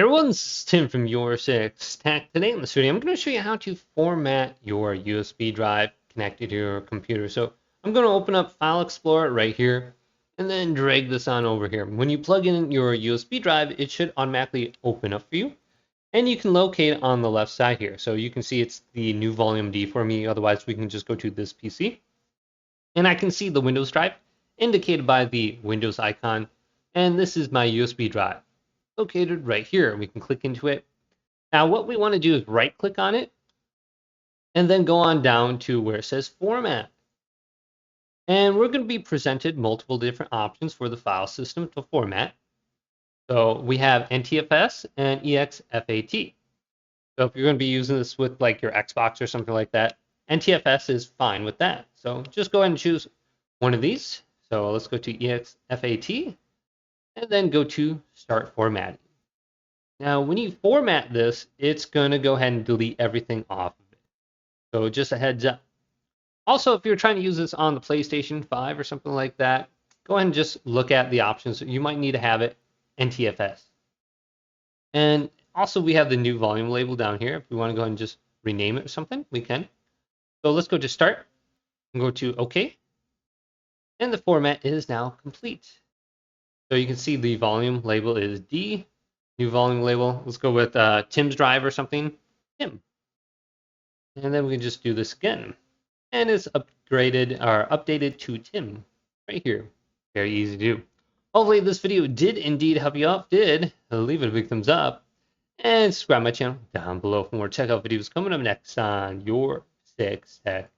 Everyone's Tim from your 6 Tech. Today in this video, I'm going to show you how to format your USB drive connected to your computer. So I'm going to open up File Explorer right here and then drag this on over here. When you plug in your USB drive, it should automatically open up for you. And you can locate it on the left side here. So you can see it's the new volume D for me. Otherwise, we can just go to this PC. And I can see the Windows drive indicated by the Windows icon. And this is my USB drive located right here. We can click into it. Now what we want to do is right click on it and then go on down to where it says format. And we're going to be presented multiple different options for the file system to format. So we have NTFS and exFAT. So if you're going to be using this with like your Xbox or something like that, NTFS is fine with that. So just go ahead and choose one of these. So let's go to exFAT and then go to start formatting. Now, when you format this, it's going to go ahead and delete everything off of it. So just a heads up. Also, if you're trying to use this on the PlayStation 5 or something like that, go ahead and just look at the options. You might need to have it NTFS. And also, we have the new volume label down here. If we want to go ahead and just rename it or something, we can. So let's go to Start and go to OK. And the format is now complete. So you can see the volume label is D. New volume label. Let's go with Tim's drive or something. Tim. And then we can just do this again. And it's upgraded or updated to Tim right here. Very easy to do. Hopefully this video did indeed help you out. Did leave it a big thumbs up and subscribe to my channel down below for more checkout videos coming up next on Your 6 Tech.